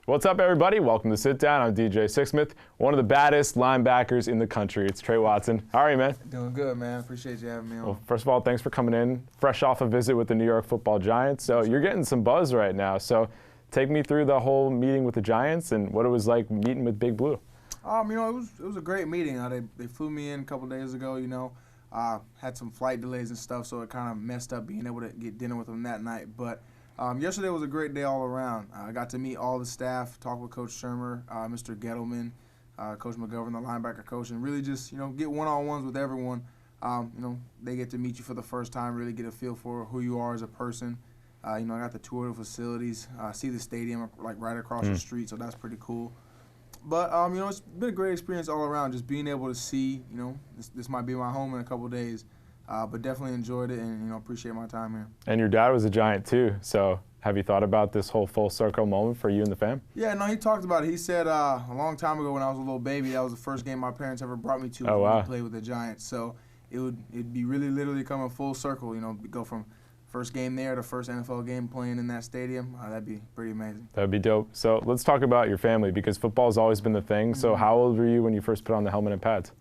What's up, everybody? Welcome to Sit Down. I'm DJ Sixsmith, one of the baddest linebackers in the country. It's Tre Watson. How are you, man? Doing good, man. Appreciate you having me on. Well, first of all, thanks for coming in. Fresh off a visit with the New York Football Giants. So you're getting some buzz right now. So take me through the whole meeting with the Giants and what it was like meeting with Big Blue. It was a great meeting. They flew me in a couple days ago, had some flight delays and stuff, so it kind of messed up being able to get dinner with them that night. But yesterday was a great day all around. I got to meet all the staff, talk with Coach Shermer, Mr. Gettleman, Coach McGovern, the linebacker coach, and really just, get one-on-ones with everyone. They get to meet you for the first time, really get a feel for who you are as a person. I got the tour of the facilities, see the stadium like right across the street, so that's pretty cool. But, it's been a great experience all around, just being able to see, this might be my home in a couple of days. But definitely enjoyed it and, appreciate my time here. And your dad was a Giant, too. So have you thought about this whole full circle moment for you and the fam? Yeah, no, he talked about it. He said a long time ago when I was a little baby, that was the first game my parents ever brought me to when we played with the Giants. So it'd be really literally coming full circle, go from first game there to first NFL game playing in that stadium. That'd be pretty amazing. That'd be dope. So let's talk about your family because football's always been the thing. So how old were you when you first put on the helmet and pads?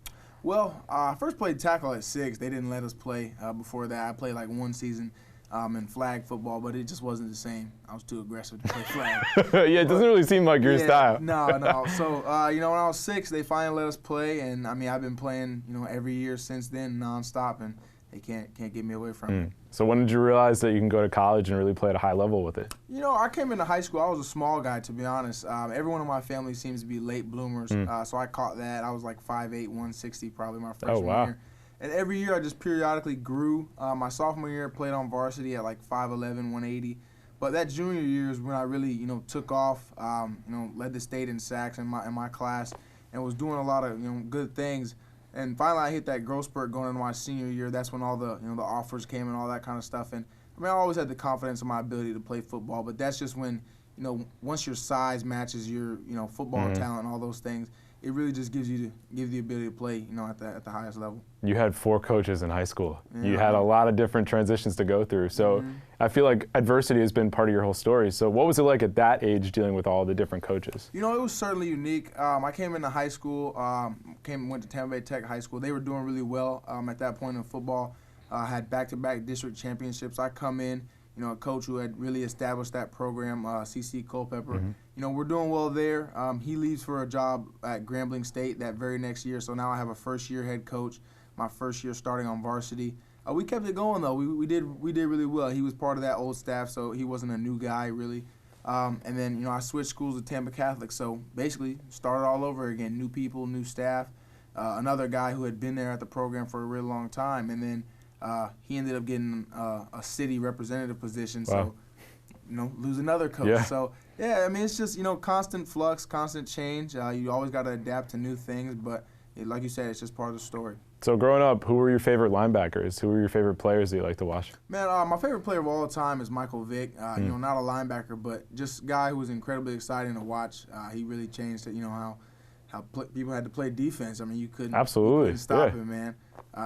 Well, I first played tackle at 6. They didn't let us play before that. I played like one season in flag football, but it just wasn't the same. I was too aggressive to play flag. Yeah, it doesn't really seem like your style. No. So, when I was 6, they finally let us play, and I've been playing, every year since then, nonstop, and they can't get me away from it. So when did you realize that you can go to college and really play at a high level with it? I came into high school, I was a small guy, to be honest. Everyone in my family seems to be late bloomers, so I caught that. I was like 5'8", 160 probably my freshman year. And every year I just periodically grew. My sophomore year I played on varsity at like 5'11", 180. But that junior year is when I really, took off, led the state in sacks in my class and was doing a lot of, good things. And finally, I hit that growth spurt going into my senior year. That's when all the the offers came and all that kind of stuff. And I always had the confidence in my ability to play football. But that's just when once your size matches your football talent and all those things, it really just gives you the ability to play at the highest level. You had 4 coaches in high school. Yeah. You had a lot of different transitions to go through. So I feel like adversity has been part of your whole story. So what was it like at that age dealing with all the different coaches? It was certainly unique. I came into high school, went to Tampa Bay Tech High School. They were doing really well at that point in football. Had back-to-back district championships. I come in, a coach who had really established that program, C.C. Culpepper. We're doing well there. He leaves for a job at Grambling State that very next year, so now I have a first-year head coach, my first year starting on varsity. We kept it going, though. We did really well. He was part of that old staff, so he wasn't a new guy, really. And then, I switched schools to Tampa Catholic, so basically started all over again, new people, new staff, another guy who had been there at the program for a really long time, and then he ended up getting a city representative position, so lose another coach. Yeah. So yeah, it's just constant flux, constant change. You always got to adapt to new things, but like you said, it's just part of the story. So growing up, who were your favorite linebackers? Who were your favorite players that you like to watch? Man, my favorite player of all time is Michael Vick. Not a linebacker, but just a guy who was incredibly exciting to watch. He really changed it. How people had to play defense. You couldn't stop him, man.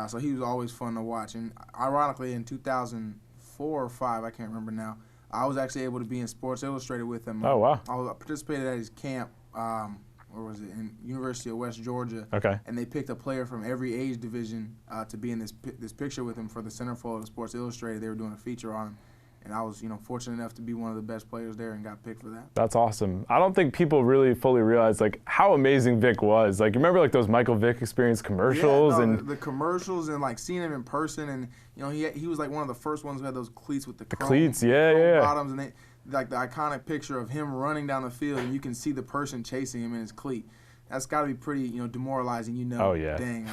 So he was always fun to watch. And ironically, in 2004 or 5, I can't remember now, I was actually able to be in Sports Illustrated with him. Oh, wow. I participated at his camp, where was it, in University of West Georgia. Okay. And they picked a player from every age division to be in this picture with him for the centerfold of Sports Illustrated. They were doing a feature on him. And I was, fortunate enough to be one of the best players there and got picked for that. That's awesome. I don't think people really fully realize how amazing Vic was. You remember those Michael Vick Experience commercials? Yeah, and the commercials and seeing him in person, and he was one of the first ones who had those cleats with the chrome, cleats, yeah. bottoms, and they the iconic picture of him running down the field, and you can see the person chasing him in his cleat. That's got to be pretty, demoralizing. Oh, yeah. Dang,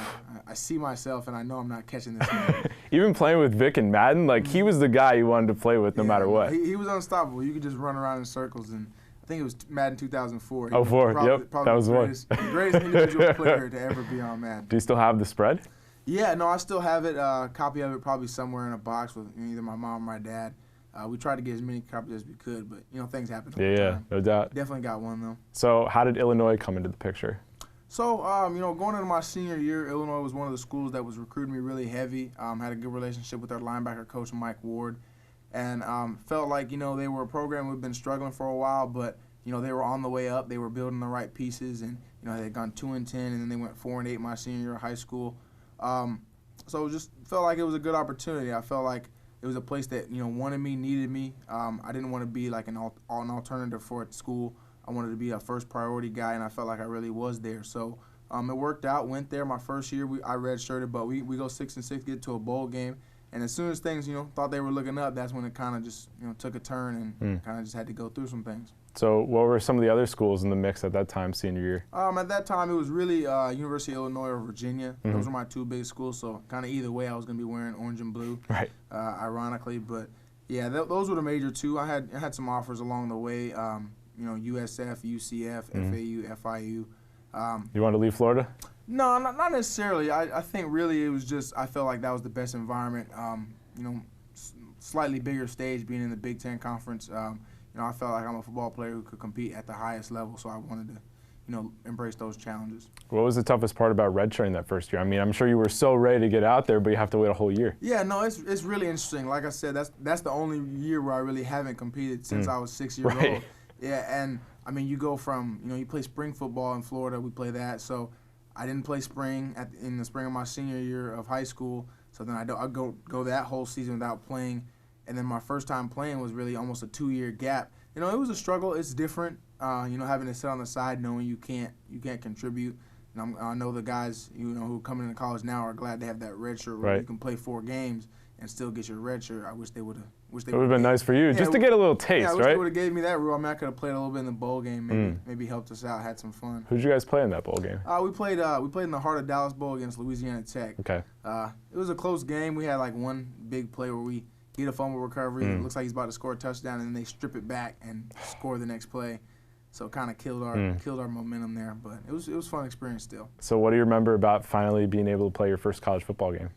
I see myself, and I know I'm not catching this guy. Even playing with Vic and Madden, he was the guy you wanted to play with no matter what. He was unstoppable. You could just run around in circles, and I think it was Madden 2004. Oh, 4, yep, that was the greatest individual player to ever be on Madden. Do you still have the spread? Yeah, no, I still have it. A copy of it probably somewhere in a box with either my mom or my dad. We tried to get as many copies as we could, but, things happen. Yeah, no doubt. Definitely got one, though. So how did Illinois come into the picture? So, going into my senior year, Illinois was one of the schools that was recruiting me really heavy. Had a good relationship with our linebacker coach, Mike Ward, and felt like, they were a program we've been struggling for a while, but you know, they were on the way up. They were building the right pieces, and you know, they had gone 2-10, and then they went 4-8 my senior year of high school. So it just felt like it was a good opportunity. I felt like it was a place that, you know, wanted me, needed me. I didn't want to be like an alternative for a school. I wanted to be a first priority guy, and I felt like I really was there. So it worked out. Went there my first year. I redshirted, but we go 6-6, get to a bowl game. And as soon as things, you know, thought they were looking up, that's when it kind of just, you know, took a turn and kind of just had to go through some things. So what were some of the other schools in the mix at that time, senior year? At that time, it was really University of Illinois or Virginia. Those were my two big schools, so kind of either way I was going to be wearing orange and blue, right? Ironically. But, yeah, those were the major two. I had some offers along the way, you know, USF, UCF, FAU, FIU. You wanted to leave Florida? No, not necessarily. I think really it was just I felt like that was the best environment. You know, slightly bigger stage being in the Big Ten Conference. You know, I felt like I'm a football player who could compete at the highest level, so I wanted to, you know, embrace those challenges. What was the toughest part about redshirting that first year? I mean, I'm sure you were so ready to get out there, but you have to wait a whole year. Yeah, no, it's really interesting. Like I said, that's the only year where I really haven't competed since I was 6 years old. Yeah, and I mean, you go from, you know, you play spring football in Florida, we play that, so I didn't play spring in the spring of my senior year of high school, so then I go that whole season without playing, and then my first time playing was really almost a 2-year gap. You know, it was a struggle. It's different, you know, having to sit on the side knowing you can't contribute. And I know the guys, you know, who are coming into college now are glad to have that red shirt where you can play 4 games and still get your red shirt. I wish they would have. It would have been nice for you, just to get a little taste, I wish right? they would have gave me that rule. I mean, I could have played a little bit in the bowl game, maybe helped us out, had some fun. Who'd you guys play in that bowl game? We played in the Heart of Dallas Bowl against Louisiana Tech. Okay. It was a close game. We had like one big play where we get a fumble recovery. It looks like he's about to score a touchdown, and then they strip it back and score the next play. So it kind of killed our momentum there, but it was a fun experience still. So what do you remember about finally being able to play your first college football game?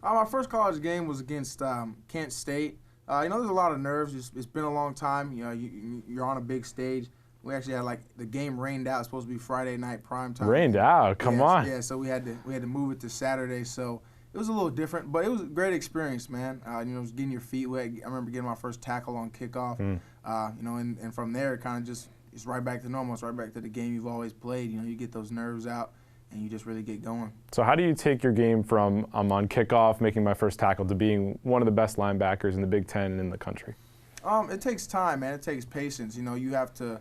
My first college game was against Kent State. You know, there's a lot of nerves. It's been a long time. You know, you're on a big stage. We actually had like the game rained out. It's supposed to be Friday night prime time. Rained out? Come on. Yeah, so we had to move it to Saturday. So it was a little different, but it was a great experience, man. You know, getting your feet wet. I remember getting my first tackle on kickoff. You know, and from there, it kind of just it's right back to normal. It's right back to the game you've always played. You know, you get those nerves out, and you just really get going. So how do you take your game from I'm on kickoff, making my first tackle, to being one of the best linebackers in the Big Ten and in the country? It takes time, man. It takes patience. You know, you have to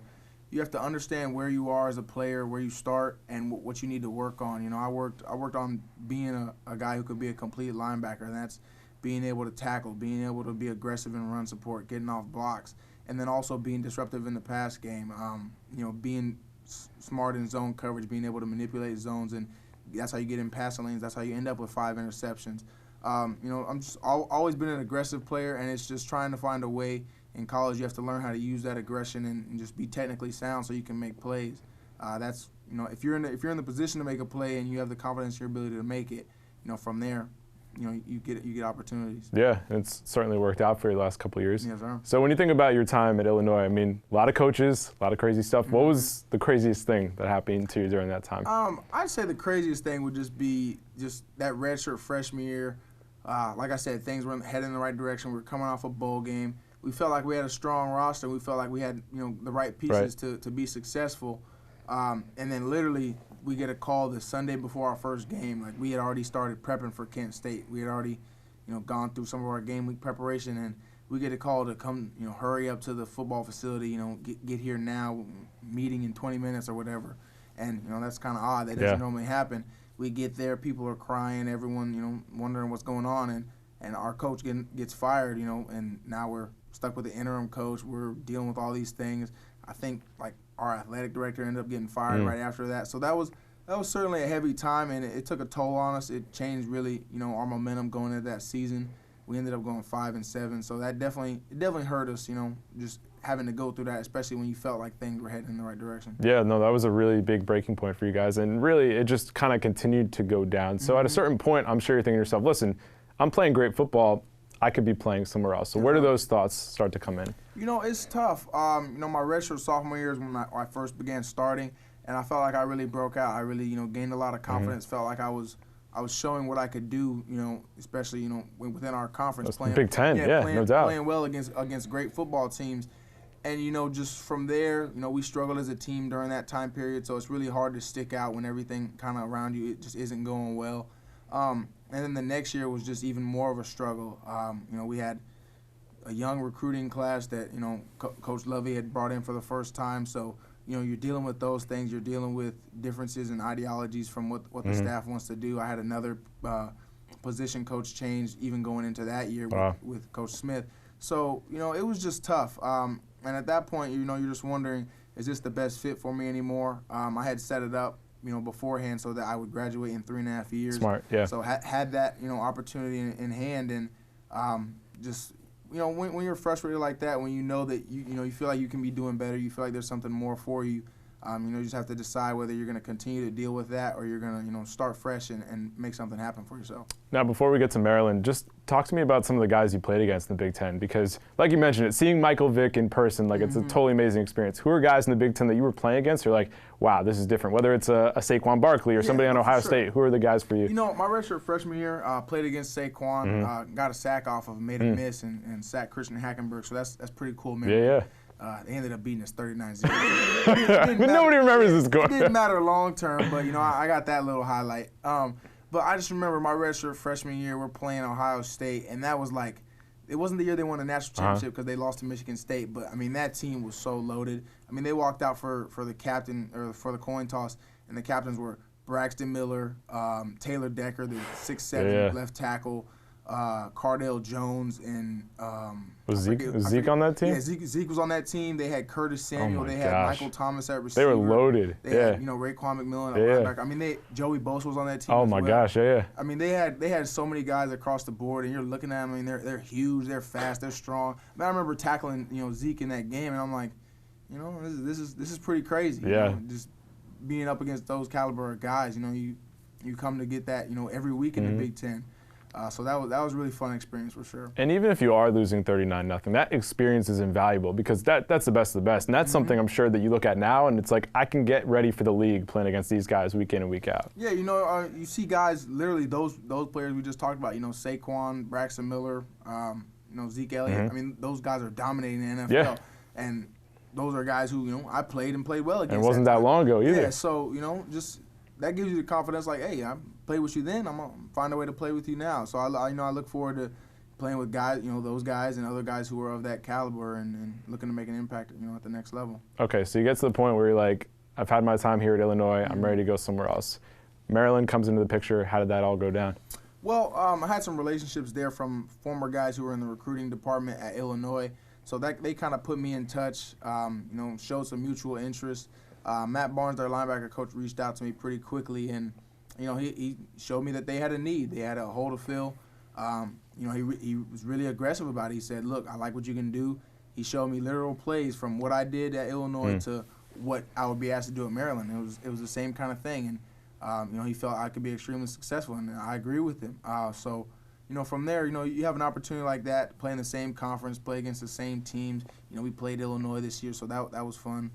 understand where you are as a player, where you start, and what you need to work on. You know, I worked on being a guy who could be a complete linebacker, and that's being able to tackle, being able to be aggressive in run support, getting off blocks, and then also being disruptive in the pass game. You know, being smart in zone coverage, being able to manipulate zones, and that's how you get in passing lanes. That's how you end up with 5 interceptions. You know, I'm just always been an aggressive player, and it's just trying to find a way. In college, you have to learn how to use that aggression and just be technically sound so you can make plays. That's, you know, if you're in the position to make a play and you have the confidence in your ability to make it, you know, from there, you know, you get opportunities. Yeah, it's certainly worked out for you the last couple of years. Yes, sir. So when you think about your time at Illinois, I mean, a lot of coaches, a lot of crazy stuff. What was the craziest thing that happened to you during that time? I'd say the craziest thing would just be that redshirt freshman year. Like I said, things were heading in the right direction. We were coming off a bowl game. We felt like we had a strong roster. We felt like we had, you know, the right pieces to be successful. And then literally we get a call the Sunday before our first game. Like, we had already started prepping for Kent State. We had already, you know, gone through some of our game week preparation, and we get a call to come, you know, hurry up to the football facility, you know, get here now, meeting in 20 minutes or whatever. And, you know, that's kind of odd. That doesn't normally happen. We get there, people are crying, everyone, you know, wondering what's going on, and our coach gets fired, you know, and now we're stuck with the interim coach. We're dealing with all these things. I think, like, our athletic director ended up getting fired right after that. So that was certainly a heavy time, and it took a toll on us. It changed really, you know, our momentum going into that season. We ended up going 5-7, so that definitely hurt us, you know, just having to go through that, especially when you felt like things were heading in the right direction. Yeah, no, that was a really big breaking point for you guys, and really it just kind of continued to go down. So at a certain point, I'm sure you're thinking to yourself, listen, I'm playing great football. I could be playing somewhere else. So where do those thoughts start to come in? You know, it's tough. You know, my redshirt sophomore year is when I first began starting, and I felt like I really broke out. I really, you know, gained a lot of confidence. Felt like I was showing what I could do. You know, especially, you know, within our conference, playing Big Ten, no doubt, playing well against great football teams. And, you know, just from there, you know, we struggled as a team during that time period, so it's really hard to stick out when everything kind of around you, it just isn't going well. And then the next year was just even more of a struggle. You know, we had a young recruiting class that, you know, Coach Lovey had brought in for the first time, so, you know, you're dealing with those things. You're dealing with differences in ideologies from what the staff wants to do. I had another position coach change even going into that year with Coach Smith. So, you know, it was just tough. And at that point, you know, you're just wondering, is this the best fit for me anymore? I had set it up, you know, beforehand so that I would graduate in 3.5 years. Smart, yeah. So had that, you know, opportunity in hand, and just, you know, when you're frustrated like that, when you know that you feel like you can be doing better, you feel like there's something more for you. You know, you just have to decide whether you're going to continue to deal with that or you're going to, you know, start fresh and make something happen for yourself. Now, before we get to Maryland, just talk to me about some of the guys you played against in the Big Ten, because, like you mentioned, it, seeing Michael Vick in person, like, it's a totally amazing experience. Who are guys in the Big Ten that you were playing against? You're like, wow, this is different. Whether it's a Saquon Barkley or somebody on Ohio State, who are the guys for you? You know, my redshirt freshman year, played against Saquon, got a sack off of him, made a miss, and sacked Christian Hackenberg. So that's pretty cool, man. Yeah. They ended up beating us 39-0. Nobody remembers this score. It didn't matter long term, but, you know, I got that little highlight. But I just remember my redshirt freshman year, we're playing Ohio State, and that was like, it wasn't the year they won the national championship because they lost to Michigan State, but, I mean, that team was so loaded. I mean, they walked out for the captain, or for the coin toss, and the captains were Braxton Miller, Taylor Decker, the 6'7" left tackle, Cardale Jones, and was Zeke on that team? Yeah, Zeke was on that team. They had Curtis Samuel. They had Michael Thomas at receiver. They were loaded. They had, you know, Raekwon McMillan at linebacker. I mean, Joey Bosa was on that team. Oh my gosh, yeah. I mean, they had so many guys across the board, and you're looking at them. I mean, they're huge, they're fast, they're strong. I mean, I remember tackling, you know, Zeke in that game, and I'm like, you know, this is pretty crazy. Yeah. You know, just being up against those caliber of guys. You know, you come to get that, you know, every week in the Big Ten. So that was a really fun experience for sure. And even if you are losing 39-0, that experience is invaluable, because that's the best of the best. And that's something I'm sure that you look at now, and it's like, I can get ready for the league playing against these guys week in and week out. Yeah, you know, you see guys, literally those players we just talked about, you know, Saquon, Braxton Miller, you know, Zeke Elliott. I mean, those guys are dominating the NFL. Yeah. And those are guys who, you know, I played well against. And it wasn't that long ago either. Yeah, so, you know, just that gives you the confidence, like, hey, I played with you then, I'm gonna find a way to play with you now. So I look forward to playing with guys, you know, those guys and other guys who are of that caliber and looking to make an impact, you know, at the next level. Okay, so you get to the point where you're like, I've had my time here at Illinois, I'm ready to go somewhere else. Maryland comes into the picture. How did that all go down? Well, I had some relationships there from former guys who were in the recruiting department at Illinois, so that they kind of put me in touch, you know, showed some mutual interest. Matt Barnes, their linebacker coach, reached out to me pretty quickly, and, you know, he showed me that they had a need. They had a hole to fill. You know, he was really aggressive about it. He said, look, I like what you can do. He showed me literal plays from what I did at Illinois to what I would be asked to do at Maryland. It was the same kind of thing, and, you know, he felt I could be extremely successful, and I agree with him. So, you know, from there, you know, you have an opportunity like that, play in the same conference, play against the same teams. You know, we played Illinois this year, so that was fun.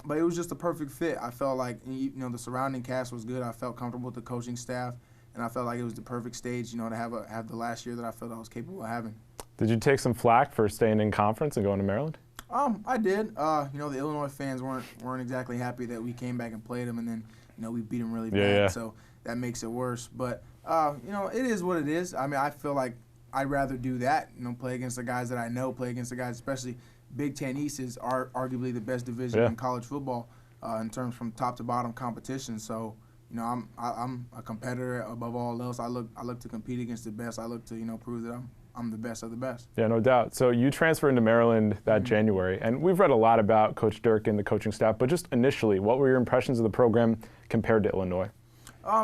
But it was just a perfect fit. I felt like, you know, the surrounding cast was good. I felt comfortable with the coaching staff, and I felt like it was the perfect stage, you know, to have the last year that I felt I was capable of having. Did you take some flack for staying in conference and going to Maryland? I did. You know, the Illinois fans weren't exactly happy that we came back and played them, and then, you know, we beat them really bad. So that makes it worse. But, you know, it is what it is. I mean, I feel like I'd rather do that, you know, play against the guys that I know, play against the guys, especially Big Ten East is arguably the best division in college football in terms from top to bottom competition. So, you know, I'm a competitor above all else. I look to compete against the best. I look to, you know, prove that I'm the best of the best. Yeah, no doubt. So you transferred into Maryland that January, and we've read a lot about Coach Dirk and the coaching staff, but just initially, what were your impressions of the program compared to Illinois?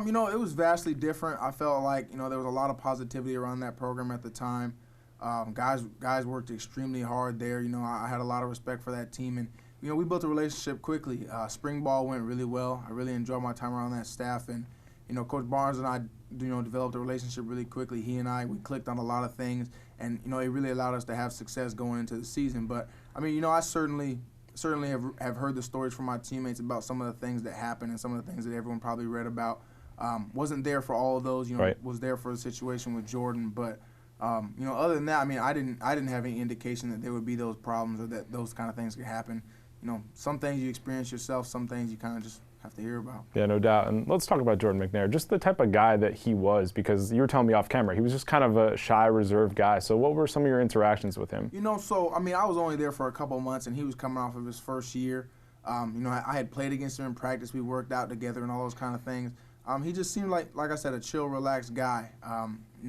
You know, it was vastly different. I felt like, you know, there was a lot of positivity around that program at the time. Guys worked extremely hard there. You know, I had a lot of respect for that team, and, you know, we built a relationship quickly. Spring ball went really well. I really enjoyed my time around that staff, and, you know, Coach Barnes and I, you know, developed a relationship really quickly. He and I, we clicked on a lot of things, and, you know, it really allowed us to have success going into the season. But, I mean, you know, I certainly have heard the stories from my teammates about some of the things that happened and some of the things that everyone probably read about. Wasn't there for all of those, you know, was there for the situation with Jordan, but Other than that, I mean, I didn't have any indication that there would be those problems or that those kind of things could happen. Some things you experience yourself, some things you kind of just have to hear about. Yeah, no doubt. And let's talk about Jordan McNair, just the type of guy that he was, because you were telling me off camera, he was just kind of a shy, reserved guy. So what were some of your interactions with him? I was only there for a couple of months, and he was coming off of his first year. I had played against him in practice. We worked out together and all those kind of things. He just seemed like I said, a chill, relaxed guy.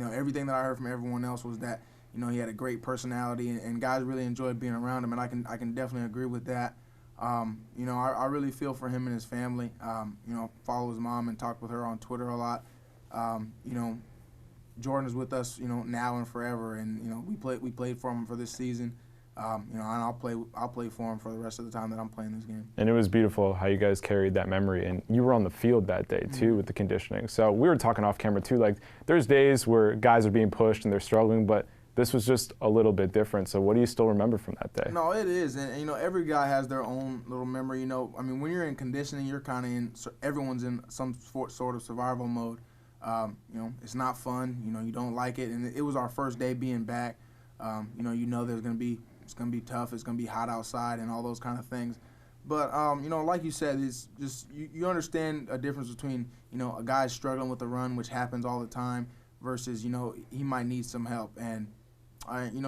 Everything that I heard from everyone else was that, he had a great personality, and guys really enjoyed being around him, and I can definitely agree with that. I really feel for him and his family. Follow his mom and talk with her on Twitter a lot. Jordan is with us, now and forever, and we played for him for this season. And I'll play for him for the rest of the time that I'm playing this game. And it was beautiful how you guys carried that memory, and you were on the field that day too with the conditioning. So we were talking off camera too, like there's days where guys are being pushed and they're struggling, but this was just a little bit different. So what do you still remember from that day? No, it is, and every guy has their own little memory. When you're in conditioning, you're kind of everyone's in some sort of survival mode. It's not fun. You don't like it, and it was our first day being back. It's gonna be tough. It's gonna be hot outside and all those kind of things. But like you said, it's just you understand a difference between a guy struggling with the run, which happens all the time, versus he might need some help. And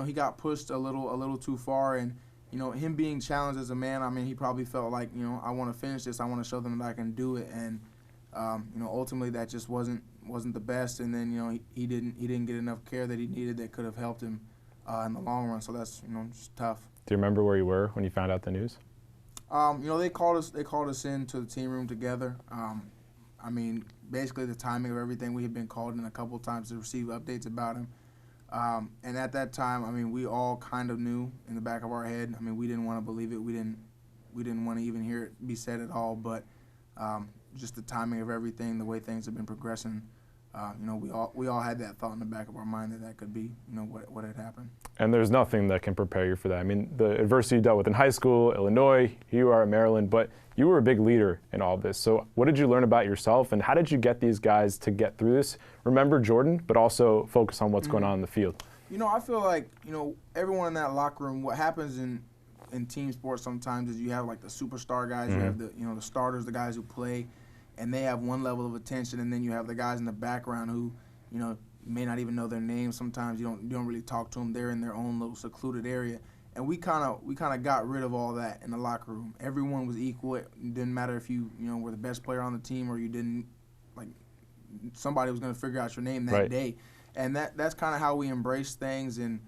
he got pushed a little too far, and him being challenged as a man. I mean, he probably felt like I want to finish this. I want to show them that I can do it. And ultimately that just wasn't the best. And then he didn't get enough care that he needed that could have helped him in the long run. So that's just tough. Do you remember where you were when you found out the news? They called us into the team room together. Basically the timing of everything, we had been called in a couple of times to receive updates about him. And at that time, we all kind of knew in the back of our head. We didn't want to believe it. We didn't want to even hear it be said at all. But just the timing of everything, the way things have been progressing, we all had that thought in the back of our mind that could be, what had happened. And there's nothing that can prepare you for that. The adversity you dealt with in high school, Illinois, here you are at Maryland, but you were a big leader in all of this. So what did you learn about yourself, and how did you get these guys to get through this? Remember Jordan, but also focus on what's going on in the field. I feel like, everyone in that locker room, what happens in team sports sometimes is you have like the superstar guys, you have the starters, the guys who play, and they have one level of attention, and then you have the guys in the background who, you may not even know their names. Sometimes you don't really talk to them. They're in their own little secluded area, and we kind of got rid of all that in the locker room. Everyone was equal. It didn't matter if you were the best player on the team or you didn't. Like, somebody was going to figure out your name that day, and that's kind of how we embraced things. And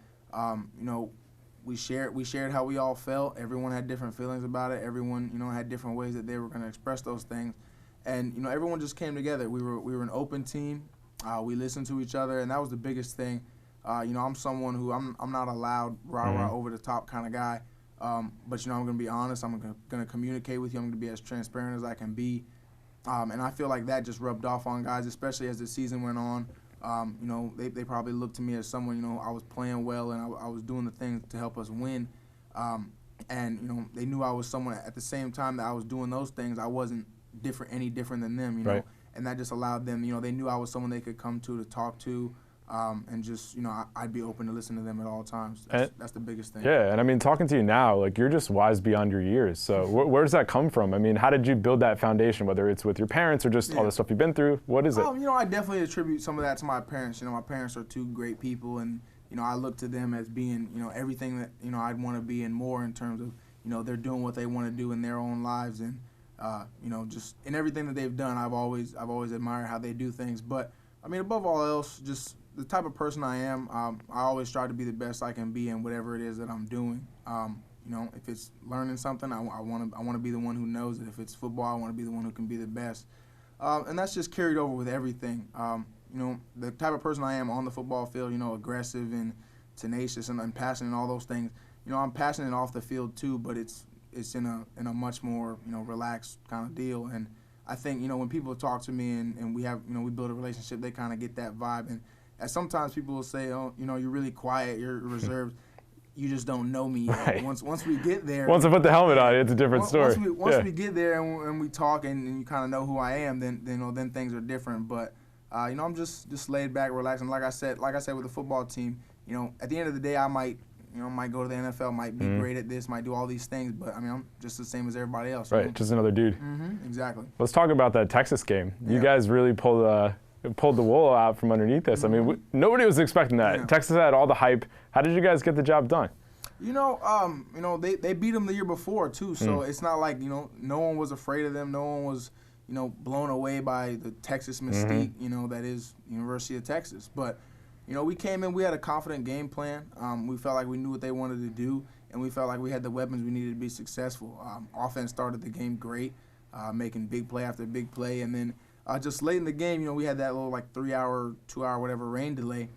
we shared how we all felt. Everyone had different feelings about it. Everyone had different ways that they were going to express those things. And everyone just came together. We were an open team. We listened to each other, and that was the biggest thing. I'm someone who I'm not a loud, rah-rah, over-the-top kind of guy. But I'm going to be honest. I'm going to communicate with you. I'm going to be as transparent as I can be. And I feel like that just rubbed off on guys, especially as the season went on. They probably looked to me as someone, I was playing well and I was doing the things to help us win. And they knew I was someone at the same time that I was doing those things. I wasn't any different than them, and that just allowed them, they knew I was someone they could come to talk to, and just, I'd be open to listen to them at all times. That's the biggest thing. Yeah, and talking to you now, like, you're just wise beyond your years. So where does that come from? How did you build that foundation, whether it's with your parents or just all the stuff you've been through? What is it? I definitely attribute some of that to my parents. My parents are two great people, and, I look to them as being, everything that, I'd want to be and more in terms of, they're doing what they want to do in their own lives, and just in everything that they've done, I've always admired how they do things. But above all else, just the type of person I am, I always try to be the best I can be in whatever it is that I'm doing. If it's learning something, I want to be the one who knows it. If it's football, I want to be the one who can be the best. And that's just carried over with everything. The type of person I am on the football field, aggressive and tenacious and passionate and all those things. I'm passionate off the field too, but it's in a much more relaxed kind of deal. And I think when people talk to me and we have we build a relationship, they kind of get that vibe. And sometimes people will say, oh, you're really quiet, you're reserved, you just don't know me yet. Right. Once we get there, once I put the helmet on, it's a different story. Once we get there and we talk and you kind of know who I am, then things are different. But I'm just laid back, relaxed, and like I said with the football team, you know, at the end of the day, I might go to the NFL, might be great at this, might do all these things, but I mean, I'm just the same as everybody else. Right, you know? just another dude. Exactly. Let's talk about that Texas game. You guys really pulled the wool out from underneath us. I mean, nobody was expecting that. Yeah. Texas had all the hype. How did you guys get the job done? You know, they beat them the year before too, so it's not like, you know, no one was afraid of them. No one was, you know, blown away by the Texas mystique, you know, that is University of Texas. But, you know, we came in, we had a confident game plan. We felt like we knew what they wanted to do, and we felt like we had the weapons we needed to be successful. Offense started the game great, making big play after big play, and then just late in the game, you know, we had that little like 3-hour, 2-hour, whatever rain delay.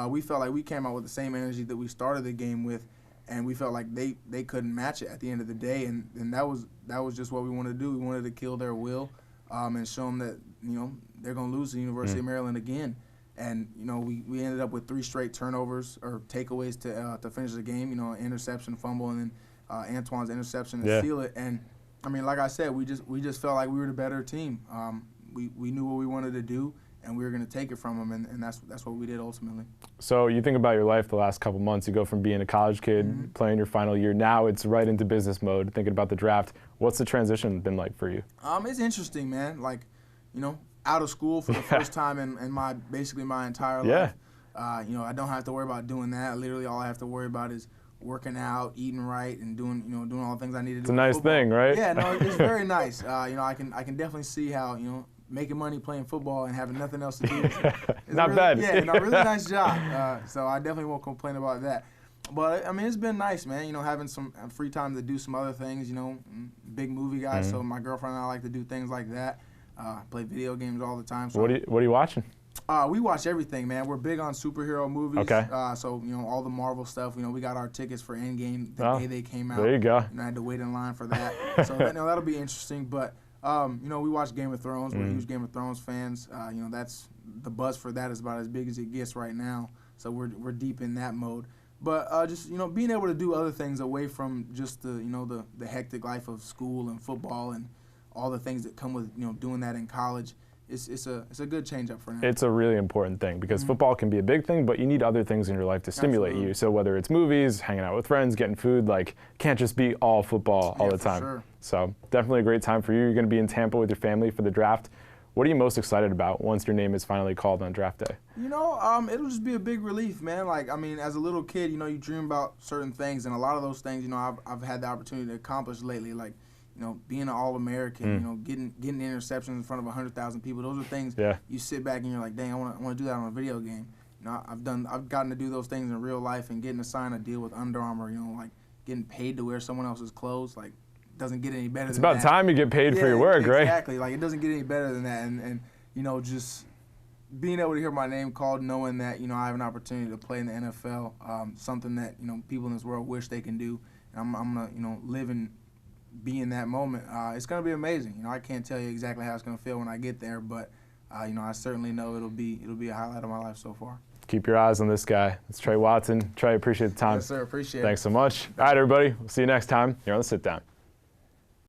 We felt like we came out with the same energy that we started the game with, and we felt like they couldn't match it at the end of the day, and that was just what we wanted to do. We wanted to kill their will, and show them that, you know, they're going to lose to the University of Maryland again. And, you know, we ended up with 3 straight turnovers or takeaways to finish the game. You know, interception, fumble, and then Antoine's interception to seal it. And I mean, like I said, we just felt like we were the better team. We knew what we wanted to do, and we were going to take it from them, and that's what we did ultimately. So you think about your life the last couple months. You go from being a college kid, playing your final year. Now it's right into business mode, thinking about the draft. What's the transition been like for you? It's interesting, man. Like, you know, out of school for the first time in basically my entire life. You know, I don't have to worry about doing that. Literally, all I have to worry about is working out, eating right, and doing all the things I need to do. It's a nice thing, right? Yeah, no, it's very nice. You know, I can definitely see how, you know, making money playing football and having nothing else to do. It's Not really, bad. Yeah, no, really nice job. So I definitely won't complain about that. But I mean, it's been nice, man. You know, having some free time to do some other things. You know, big movie guy, so my girlfriend and I like to do things like that. Play video games all the time. So What are you watching? We watch everything, man. We're big on superhero movies. Okay. So, you know, all the Marvel stuff. You know, we got our tickets for Endgame the day they came out. There you go. You know, I had to wait in line for that. So that'll be interesting. But you know, we watch Game of Thrones. We're huge Game of Thrones fans. You know, that's the buzz for that is about as big as it gets right now. So we're deep in that mode. But just, you know, being able to do other things away from just the hectic life of school and football and all the things that come with, you know, doing that in college. It's a good change up for now. It's a really important thing because football can be a big thing, but you need other things in your life to stimulate you. So whether it's movies, hanging out with friends, getting food, like can't just be all football all the time. Sure. So definitely a great time for you. You're going to be in Tampa with your family for the draft. What are you most excited about once your name is finally called on draft day? You know, it'll just be a big relief, man. Like, I mean, as a little kid, you know, you dream about certain things, and a lot of those things, you know, I've had the opportunity to accomplish lately. Like, you know, being an All-American, you know, getting interceptions in front of 100,000 people. Those are things you sit back and you're like, dang, I want to do that on a video game. You know, I've gotten to do those things in real life, and getting to sign a deal with Under Armour, you know, like getting paid to wear someone else's clothes, like doesn't get any better than that. It's about time you get paid for your work, right? Exactly. Like, it doesn't get any better than that. And you know, just being able to hear my name called, knowing that, you know, I have an opportunity to play in the NFL, something that, you know, people in this world wish they can do. And I'm going to, you know, live and be in that moment. It's going to be amazing. You know, I can't tell you exactly how it's going to feel when I get there, but, you know, I certainly know it'll be a highlight of my life so far. Keep your eyes on this guy. It's Tre Watson. Tre, appreciate the time. Yes, sir. Appreciate it. Thanks so much. All right, everybody. We'll see you next time here on The Sit Down.